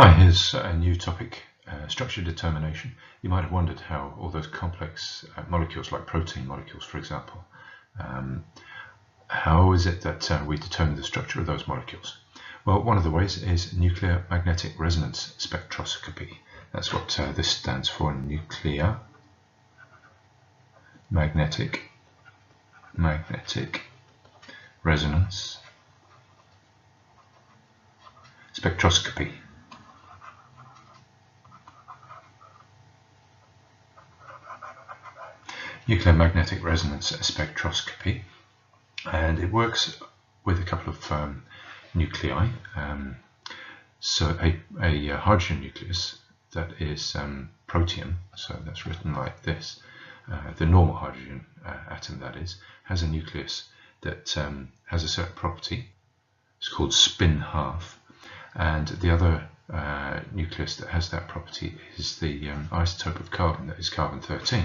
Hi, here's a new topic, structure determination. You might have wondered how all those complex molecules, like protein molecules, for example, how is it that we determine the structure of those molecules? Well, one of the ways is nuclear magnetic resonance spectroscopy. That's what this stands for, nuclear magnetic resonance spectroscopy. Nuclear magnetic resonance spectroscopy, and it works with a couple of nuclei. So a hydrogen nucleus that is protium, so that's written like this. The normal hydrogen atom, that is, has a nucleus that has a certain property. It's called spin half, and the other nucleus that has that property is the isotope of carbon, that is carbon-13.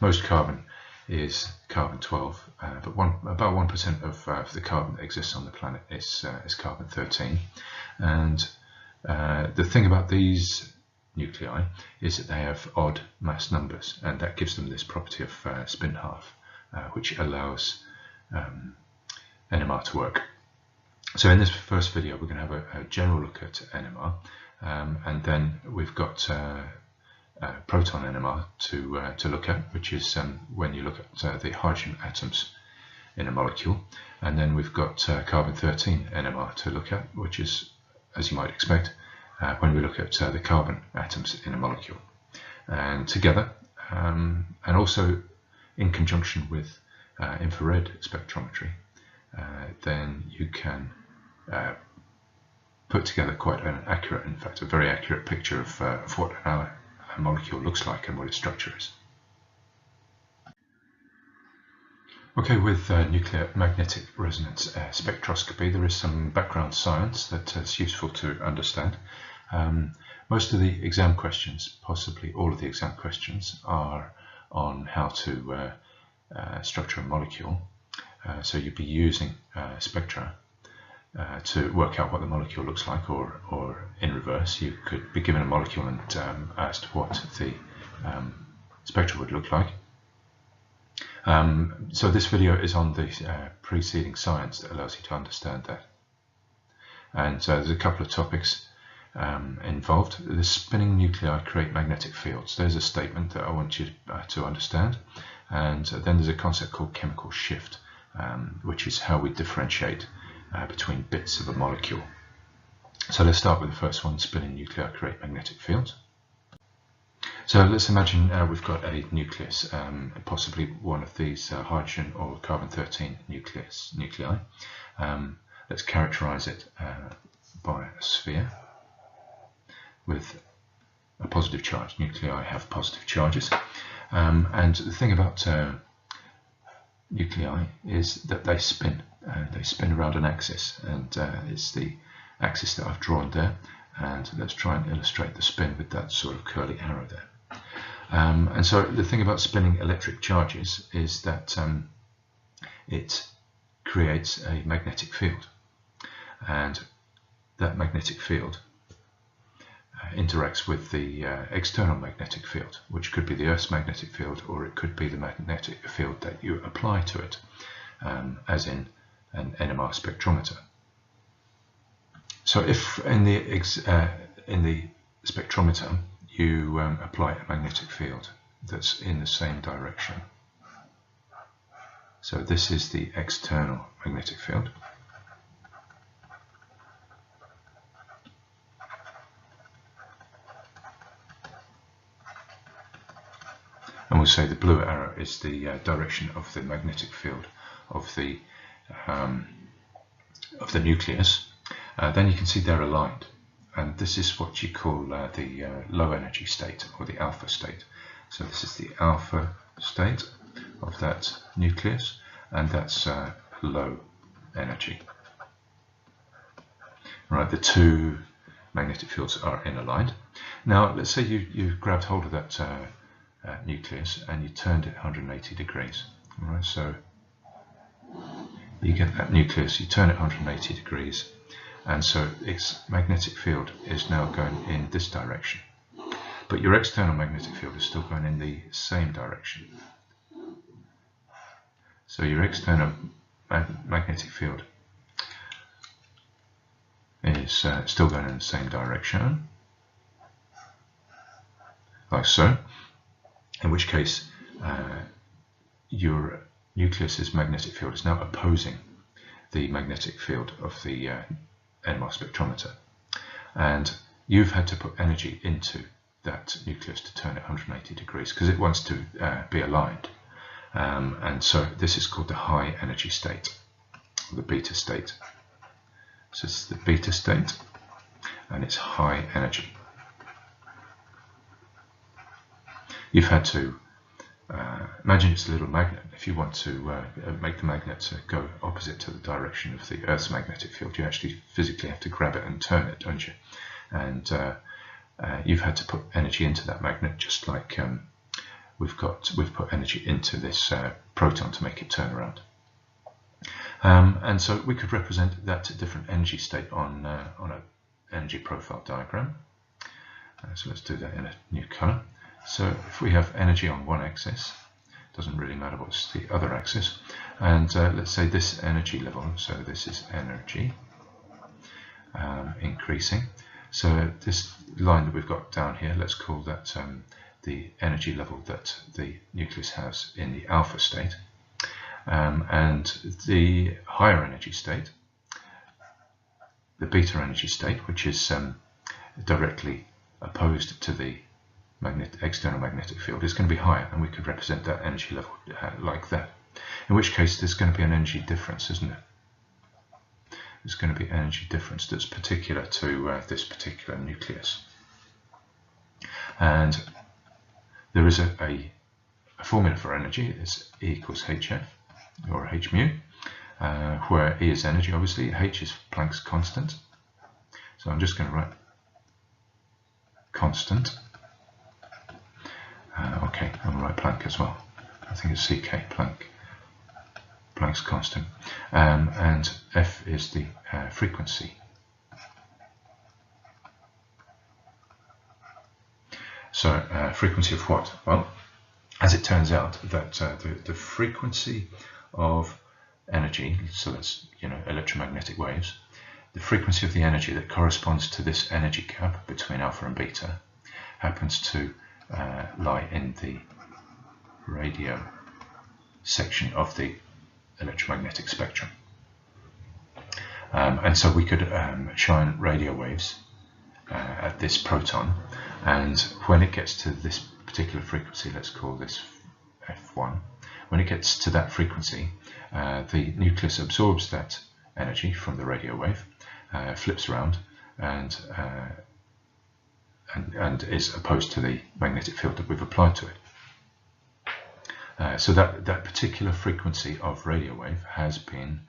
Most carbon is carbon-12, but about 1% of the carbon that exists on the planet is carbon-13. And the thing about these nuclei is that they have odd mass numbers, and that gives them this property of spin half, which allows NMR to work. So in this first video, we're going to have a general look at NMR, and then we've got proton NMR to look at, which is when you look at the hydrogen atoms in a molecule, and then we've got carbon-13 NMR to look at, which is, as you might expect, when we look at the carbon atoms in a molecule. And together, and also in conjunction with infrared spectrometry, then you can put together quite an accurate, in fact, a very accurate picture of what a molecule looks like and what its structure is. Okay, with nuclear magnetic resonance spectroscopy, there is some background science that is useful to understand. Most of the exam questions, possibly all of the exam questions, are on how to structure a molecule. So you'd be using spectra to work out what the molecule looks like, or in reverse, you could be given a molecule and asked what the spectra would look like. So this video is on the preceding science that allows you to understand that. And there's a couple of topics involved. The spinning nuclei create magnetic fields. There's a statement that I want you to understand. And then there's a concept called chemical shift, which is how we differentiate between bits of a molecule. So let's start with the first one: spinning nuclei create magnetic fields. So let's imagine we've got a nucleus, possibly one of these hydrogen or carbon-13 nuclei. Let's characterize it by a sphere with a positive charge. Nuclei have positive charges, and the thing about nuclei is that they spin. They spin around an axis, and it's the axis that I've drawn there. And let's try and illustrate the spin with that sort of curly arrow there. And so the thing about spinning electric charges is that it creates a magnetic field, and that magnetic field interacts with the external magnetic field, which could be the Earth's magnetic field, or it could be the magnetic field that you apply to it, as in an NMR spectrometer. So if in the spectrometer you apply a magnetic field that's in the same direction, so this is the external magnetic field, and we'll say the blue arrow is the direction of the magnetic field of the nucleus. Then you can see they're aligned, and this is what you call the low energy state, or the alpha state. So this is the alpha state of that nucleus, and that's low energy. Right, the two magnetic fields are aligned. Now let's say you grabbed hold of that nucleus and you turned it 180 degrees. All right, so you get that nucleus, you turn it 180 degrees, and so its magnetic field is now going in this direction. But your external magnetic field is still going in the same direction. So your external magnetic field is still going in the same direction, like so, in which case your nucleus's magnetic field is now opposing the magnetic field of the NMR spectrometer, and you've had to put energy into that nucleus to turn it 180 degrees because it wants to be aligned, and so this is called the high energy state, the beta state. So it's the beta state and it's high energy. You've had to imagine it's a little magnet. If you want to make the magnet go opposite to the direction of the Earth's magnetic field, you actually physically have to grab it and turn it, don't you? And you've had to put energy into that magnet, just like we've put energy into this proton to make it turn around. And so we could represent that different energy state on an energy profile diagram. So let's do that in a new color. So if we have energy on one axis, doesn't really matter what's the other axis, and let's say this energy level, so this is energy increasing. So this line that we've got down here, let's call that the energy level that the nucleus has in the alpha state, and the higher energy state, the beta energy state, which is directly opposed to the external magnetic field, is going to be higher, and we could represent that energy level like that. In which case there's going to be an energy difference, isn't it? There's going to be energy difference that's particular to this particular nucleus. And there is a formula for energy. It's E equals hf, or h mu, where E is energy, obviously, h is Planck's constant. So I'm just going to write constant. Okay, I'm going to write Planck as well. I think it's CK, Planck's constant. And F is the frequency. So frequency of what? Well, as it turns out, that the frequency of energy, so that's electromagnetic waves, the frequency of the energy that corresponds to this energy gap between alpha and beta happens to lie in the radio section of the electromagnetic spectrum. And so we could shine radio waves at this proton, and when it gets to this particular frequency, let's call this F1, when it gets to that frequency, the nucleus absorbs that energy from the radio wave, flips around, and is opposed to the magnetic field that we've applied to it. So that particular frequency of radio wave has been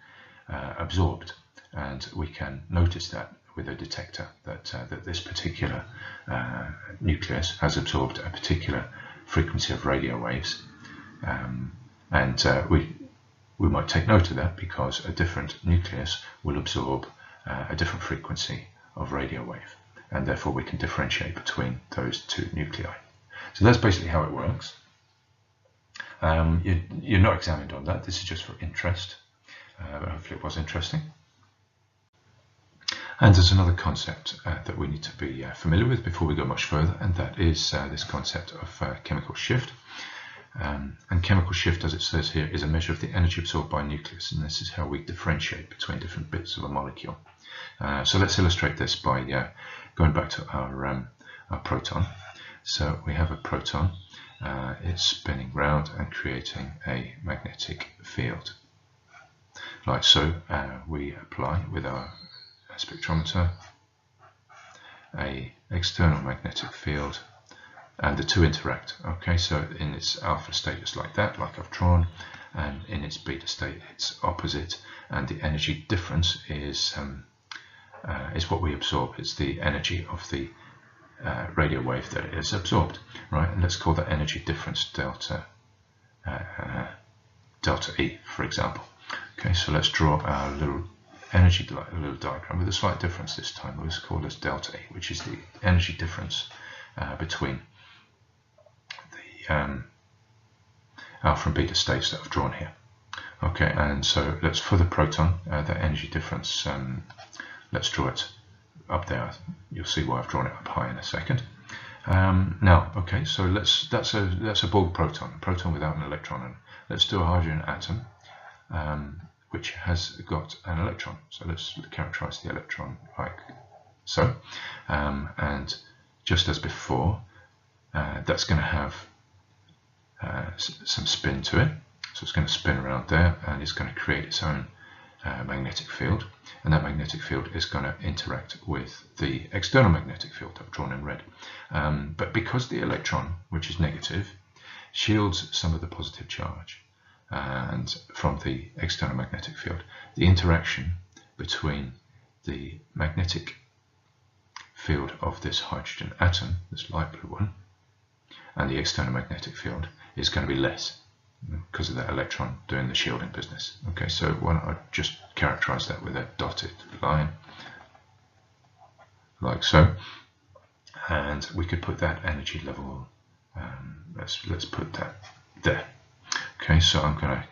absorbed, and we can notice that with a detector that this particular nucleus has absorbed a particular frequency of radio waves, and we might take note of that because a different nucleus will absorb a different frequency of radio wave, and therefore we can differentiate between those two nuclei. So that's basically how it works. You're not examined on that. This is just for interest, but hopefully it was interesting. And there's another concept that we need to be familiar with before we go much further, and that is this concept of chemical shift. And chemical shift, as it says here, is a measure of the energy absorbed by a nucleus, and this is how we differentiate between different bits of a molecule. So let's illustrate this by going back to our proton. So we have a proton, it's spinning round and creating a magnetic field. Like so, we apply with our spectrometer a external magnetic field, and the two interact. Okay, so in its alpha state it's like that, like I've drawn, and in its beta state it's opposite, and the energy difference is what we absorb. It's the energy of the radio wave that it is absorbed, right? And let's call that energy difference delta E, for example. Okay, so let's draw our little energy little diagram with a slight difference this time. We'll call this delta E, which is the energy difference between the alpha and beta states that I've drawn here. Okay, and so let's, for the proton, that energy difference, let's draw it up there. You'll see why I've drawn it up high in a second. Now, okay, so that's a bulk proton, a proton without an electron in it. Let's do a hydrogen atom, which has got an electron. So let's characterize the electron like so. And just as before, that's going to have some spin to it. So it's going to spin around there, and it's going to create its own magnetic field. And that magnetic field is going to interact with the external magnetic field I've drawn in red. But because the electron, which is negative, shields some of the positive charge and from the external magnetic field, the interaction between the magnetic field of this hydrogen atom, this light blue one, and the external magnetic field is going to be less because of that electron doing the shielding business. Okay, so why don't I just characterize that with a dotted line like so, and we could put that energy level, let's put that there. Okay, so I'm going to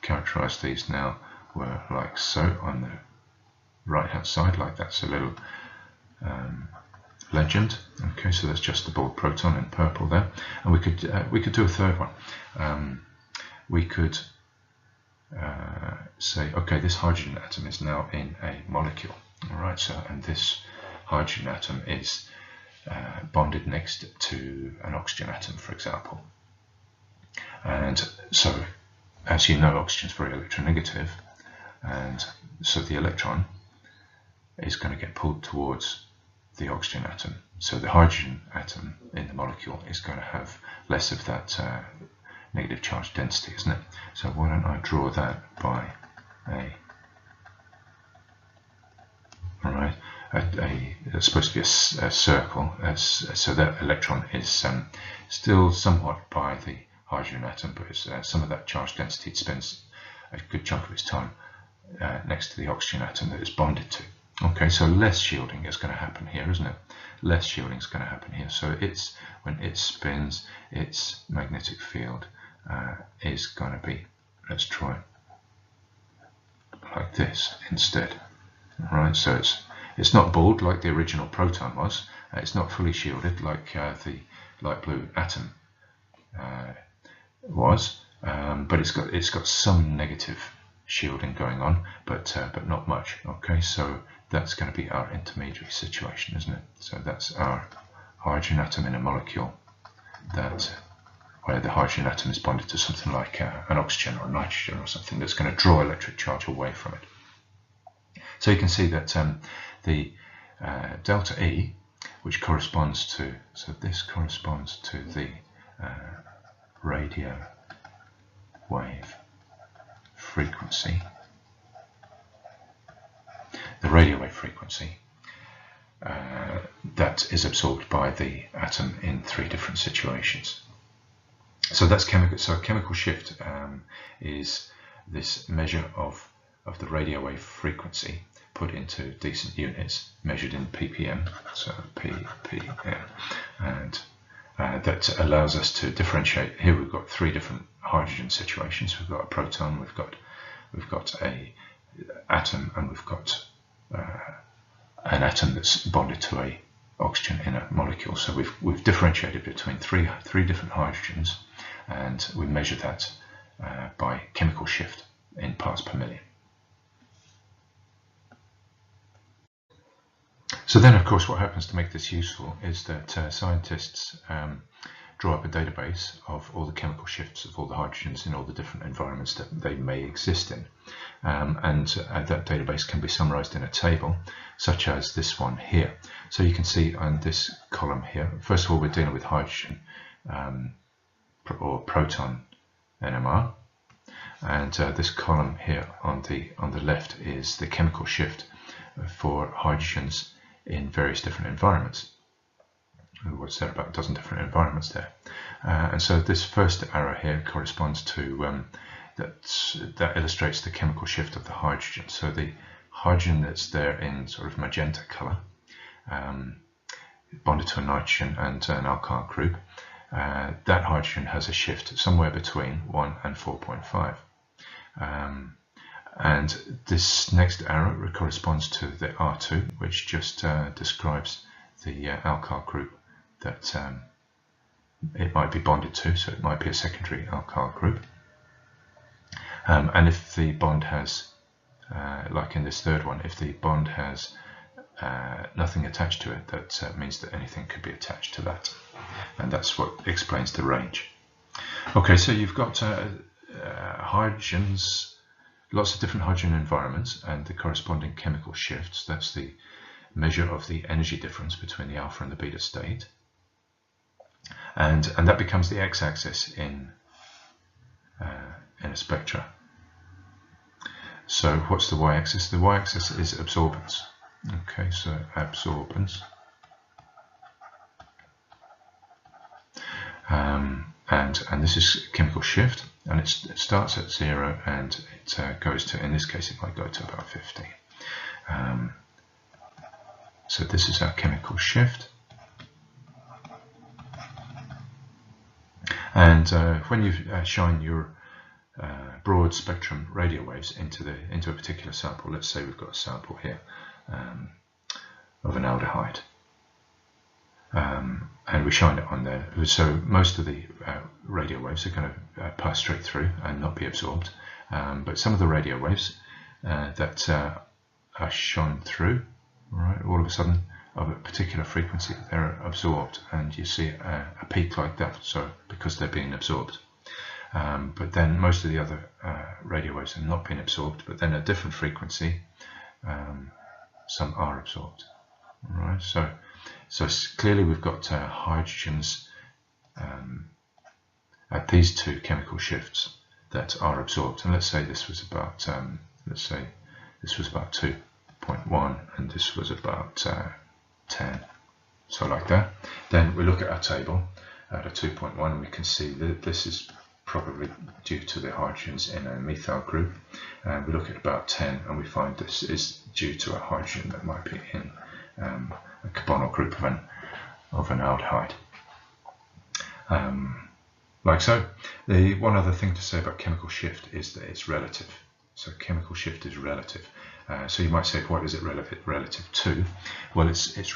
characterize these now were like so on the right hand side, like that's a little legend. Okay, so that's just the bulk proton in purple there, and we could do a third one. We could say, okay, this hydrogen atom is now in a molecule. All right, so and this hydrogen atom is bonded next to an oxygen atom, for example. And so, as you know, oxygen is very electronegative, and so the electron is going to get pulled towards the oxygen atom. So the hydrogen atom in the molecule is going to have less of that negative charge density, isn't it? So why don't I draw that by it's supposed to be a circle, so that electron is still somewhat by the hydrogen atom, but it's, some of that charge density, it spends a good chunk of its time next to the oxygen atom that it's bonded to. Okay, so less shielding is going to happen here, isn't it? Less shielding is going to happen here. So it's, when it spins, its magnetic field is going to be, let's try it like this instead. All right, so it's not bald like the original proton was. It's not fully shielded like the light blue atom was, but it's got some negative shielding going on, but not much. Okay, so that's going to be our intermediary situation, isn't it? So that's our hydrogen atom in a molecule that where the hydrogen atom is bonded to something like an oxygen or nitrogen or something that's going to draw electric charge away from it. So you can see that the delta E, which corresponds to, so this corresponds to the radio wave frequency, the radio wave frequency that is absorbed by the atom in 3 different situations. So that's chemical. So a chemical shift is this measure of the radio wave frequency put into decent units, measured in ppm. So ppm, and that allows us to differentiate. Here we've got 3 different hydrogen situations. We've got a proton, we've got a atom, and we've got an atom that's bonded to a oxygen in a molecule. So we've differentiated between three different hydrogens, and we measure that by chemical shift in parts per million. So then, of course, what happens to make this useful is that scientists draw up a database of all the chemical shifts of all the hydrogens in all the different environments that they may exist in. And that database can be summarized in a table, such as this one here. So you can see on this column here, first of all, we're dealing with hydrogen or proton NMR. And this column here on the left is the chemical shift for hydrogens in various different environments. What's there, about a dozen different environments there. And so this first arrow here corresponds to that illustrates the chemical shift of the hydrogen. So the hydrogen that's there in sort of magenta colour, bonded to a nitrogen and an alkyl group, that hydrogen has a shift somewhere between 1 and 4.5. And this next arrow corresponds to the R2, which just describes the alkyl group that it might be bonded to, so it might be a secondary alkyl group. And if the bond has, like in this third one, if the bond has nothing attached to it, that means that anything could be attached to that. And that's what explains the range. Okay, so you've got hydrogens, lots of different hydrogen environments and the corresponding chemical shifts. That's the measure of the energy difference between the alpha and the beta state. And that becomes the x-axis in a spectra. So what's the y-axis? The y-axis is absorbance. Okay, so absorbance. And this is chemical shift, and it starts at 0 and it goes to, in this case, it might go to about 50. So this is our chemical shift. And when you shine your broad spectrum radio waves into a particular sample, let's say we've got a sample here of an aldehyde, and we shine it on there. So most of the radio waves are going to pass straight through and not be absorbed, but some of the radio waves that are shone through, right, all of a sudden of a particular frequency, they're absorbed, and you see a peak like that, so because they're being absorbed. But then most of the other radio waves have not been absorbed, but then at a different frequency, some are absorbed. Right, so clearly we've got hydrogens at these two chemical shifts that are absorbed, and let's say this was about 2.1, and this was about 10, so like that. Then we look at our table at a 2.1, and we can see that this is probably due to the hydrogens in a methyl group. We look at about 10, and we find this is due to a hydrogen that might be in a carbonyl group of an aldehyde. Like so. The one other thing to say about chemical shift is that it's relative. So chemical shift is relative. So you might say, what is it relative to? Well, it's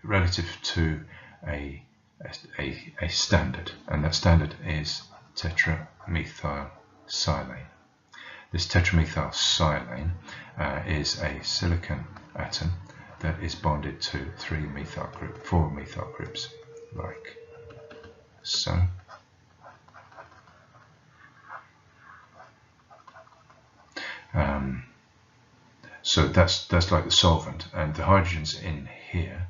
relative to a standard, and that standard is tetramethylsilane. This tetramethylsilane is a silicon atom that is bonded to 4 methyl groups, like so. So that's like the solvent, and the hydrogens in here,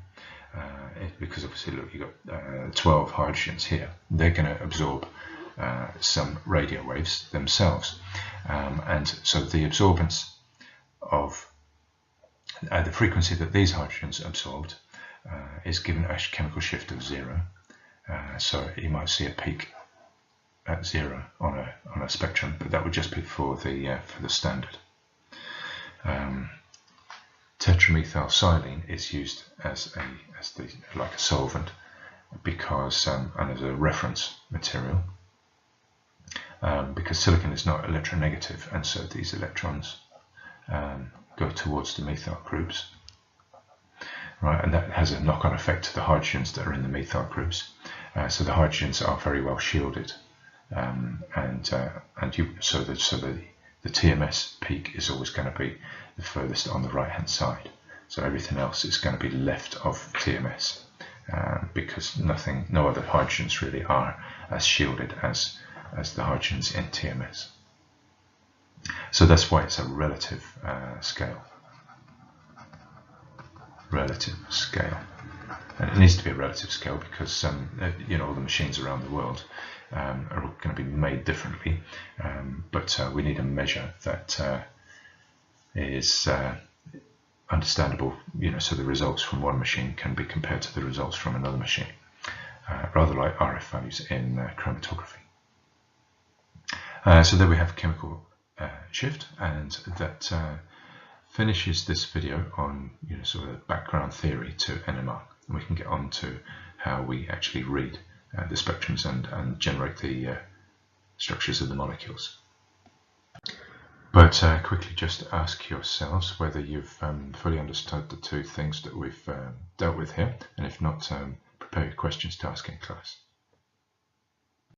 because obviously look, you've got 12 hydrogens here, they're going to absorb some radio waves themselves, and so the absorbance of the frequency that these hydrogens absorbed is given a chemical shift of 0. So you might see a peak at 0 on a spectrum, but that would just be for the standard. Tetramethylsilane is used as like a solvent because and as a reference material, because silicon is not electronegative, and so these electrons go towards the methyl groups, right, and that has a knock-on effect to the hydrogens that are in the methyl groups. So the hydrogens are very well shielded, so the TMS peak is always going to be the furthest on the right-hand side. So everything else is going to be left of TMS, because no other hydrogens really are as shielded as the hydrogens in TMS. So that's why it's a relative scale. Relative scale, and it needs to be a relative scale because all the machines around the world are going to be made differently, but we need a measure that is understandable, so the results from one machine can be compared to the results from another machine, rather like RF values in chromatography. So there we have chemical shift, and that finishes this video on sort of background theory to NMR, and we can get on to how we actually read the spectrums and generate the structures of the molecules. But quickly just ask yourselves whether you've fully understood the two things that we've dealt with here, and if not, prepare your questions to ask in class.